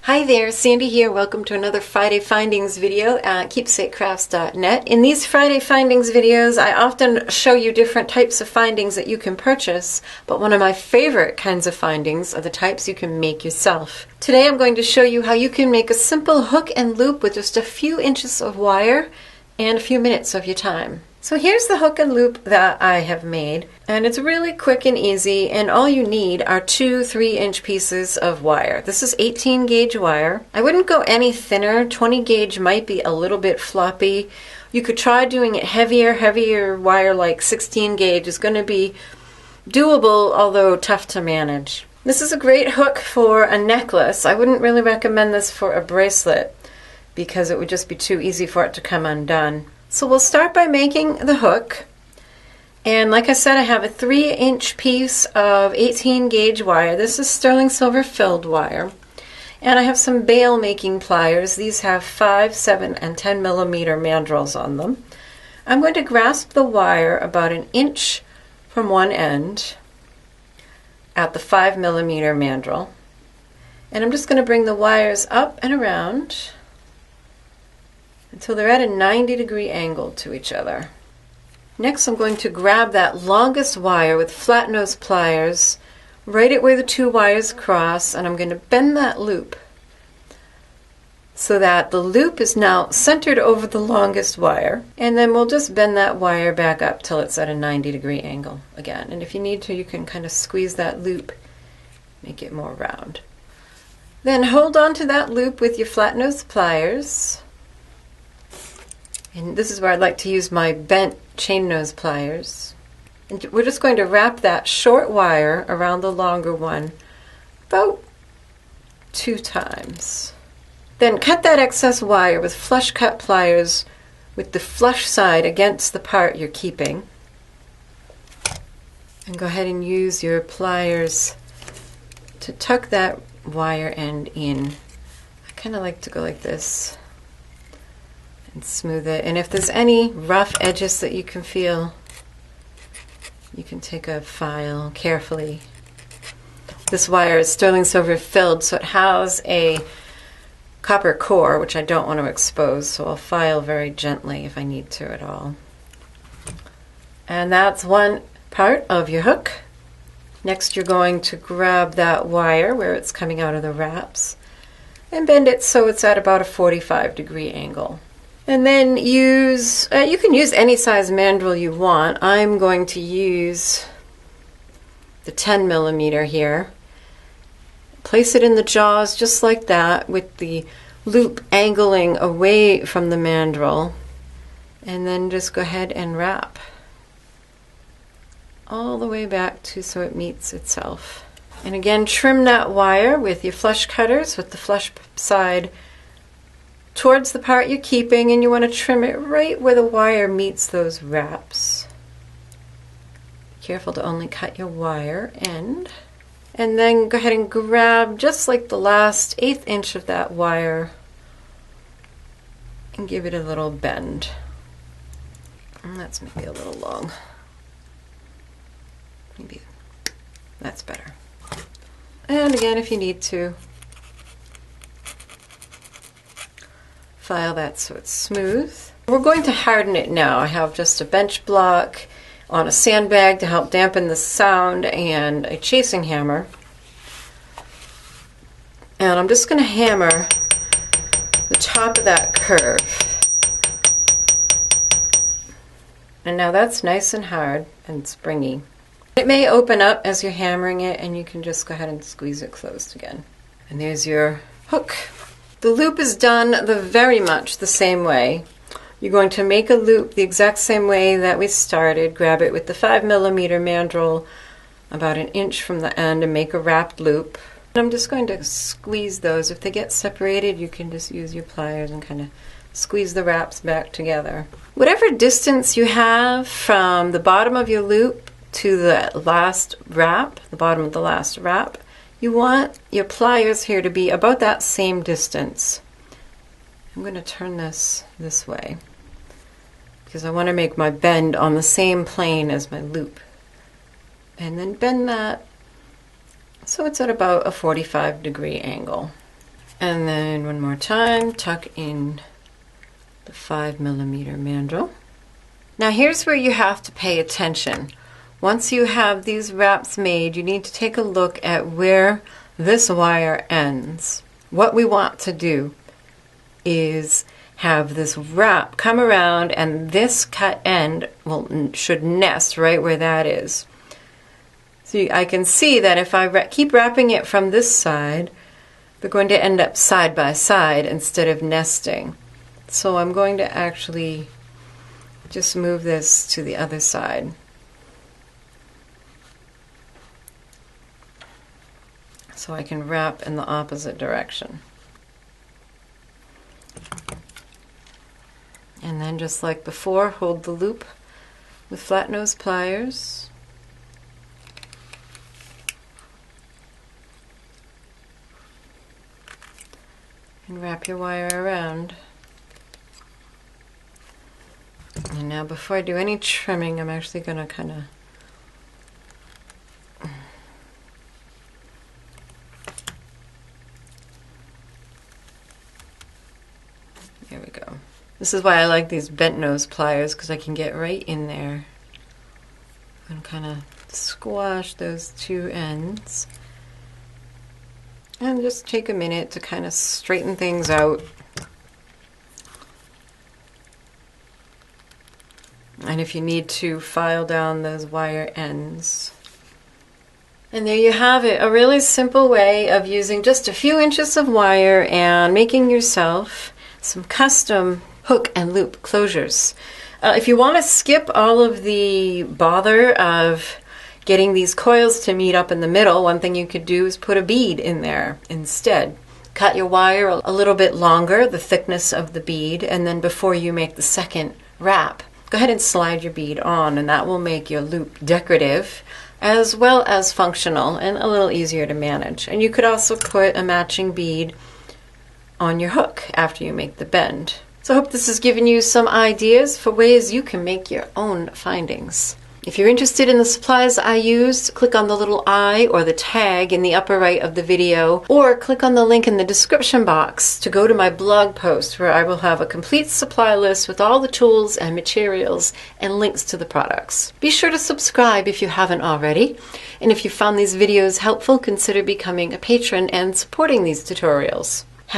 Hi there, Sandy here. Welcome to another Friday Findings video at keepsakecrafts.net. In these Friday Findings videos, I often show you different types of findings that you can purchase, but one of my favorite kinds of findings are the types you can make yourself. Today I'm going to show you how you can make a simple hook and loop with just a few inches of wire and a few minutes of your time. So here's the hook and loop that I have made, and it's really quick and easy, and all you need are two 3-inch pieces of wire. This is 18 gauge wire. I wouldn't go any thinner. 20 gauge might be a little bit floppy. You could try doing it heavier wire like 16 gauge is going to be doable, although tough to manage. This is a great hook for a necklace. I wouldn't really recommend this for a bracelet because it would just be too easy for it to come undone. So we'll start by making the hook, and like I said, I have a 3-inch piece of 18 gauge wire. This is sterling silver filled wire, and I have some bail making pliers. These have 5, 7, and 10 millimeter mandrels on them. I'm going to grasp the wire about an inch from one end at the 5 millimeter mandrel, and I'm just going to bring the wires up and around until they're at a 90-degree angle to each other. Next, I'm going to grab that longest wire with flat nose pliers right at where the two wires cross, and I'm going to bend that loop so that the loop is now centered over the longest wire, and then we'll just bend that wire back up till it's at a 90-degree angle again. And if you need to, you can kind of squeeze that loop, make it more round. Then hold on to that loop with your flat nose pliers. And this is where I'd like to use my bent chain nose pliers. And we're just going to wrap that short wire around the longer one about 2 times. Then cut that excess wire with flush cut pliers with the flush side against the part you're keeping. And go ahead and use your pliers to tuck that wire end in. I kind of like to go like this and smooth it. And if there's any rough edges that you can feel, you can take a file carefully. This wire is sterling silver filled, so it has a copper core, which I don't want to expose, so I'll file very gently if I need to at all. And that's one part of your hook. Next, you're going to grab that wire where it's coming out of the wraps and bend it so it's at about a 45-degree angle. And then you can use any size mandrel you want. I'm going to use the 10 millimeter here. Place it in the jaws just like that with the loop angling away from the mandrel. And then just go ahead and wrap all the way back to so it meets itself. And again, trim that wire with your flush cutters with the flush side towards the part you're keeping, and you want to trim it right where the wire meets those wraps. Be careful to only cut your wire end. And then go ahead and grab just like the last 1/8 inch of that wire and give it a little bend. And that's maybe a little long. Maybe that's better. And again, if you need to, file that so it's smooth. We're going to harden it now. I have just a bench block on a sandbag to help dampen the sound and a chasing hammer. And I'm just going to hammer the top of that curve. And now that's nice and hard and springy. It may open up as you're hammering it, and you can just go ahead and squeeze it closed again. And there's your hook. The loop is done very much the same way. You're going to make a loop the exact same way that we started. Grab it with the 5 millimeter mandrel about an inch from the end and make a wrapped loop. And I'm just going to squeeze those. If they get separated, you can just use your pliers and kind of squeeze the wraps back together. Whatever distance you have from the bottom of your loop to the last wrap, the bottom of the last wrap, you want your pliers here to be about that same distance. I'm going to turn this way because I want to make my bend on the same plane as my loop. And then bend that so it's at about a 45-degree angle. And then one more time, tuck in the 5mm mandrel. Now here's where you have to pay attention. Once you have these wraps made, you need to take a look at where this wire ends. What we want to do is have this wrap come around, and this cut end should nest right where that is. So I can see that if I keep wrapping it from this side, they're going to end up side by side instead of nesting. So I'm going to actually just move this to the other side. So I can wrap in the opposite direction. And then just like before, hold the loop with flat nose pliers. And wrap your wire around. And now before I do any trimming, I'm actually going to kind of there we go. This is why I like these bent nose pliers, because I can get right in there and kind of squash those two ends. And just take a minute to kind of straighten things out. And if you need to, file down those wire ends. And there you have it, a really simple way of using just a few inches of wire and making yourself some custom hook and loop closures. If you want to skip all of the bother of getting these coils to meet up in the middle, one thing you could do is put a bead in there instead. Cut your wire a little bit longer, the thickness of the bead, and then before you make the second wrap, go ahead and slide your bead on, and that will make your loop decorative as well as functional and a little easier to manage. And you could also put a matching bead on your hook after you make the bend. So I hope this has given you some ideas for ways you can make your own findings. If you're interested in the supplies I used, click on the little eye or the tag in the upper right of the video, or click on the link in the description box to go to my blog post, where I will have a complete supply list with all the tools and materials and links to the products. Be sure to subscribe if you haven't already, and if you found these videos helpful, consider becoming a patron and supporting these tutorials.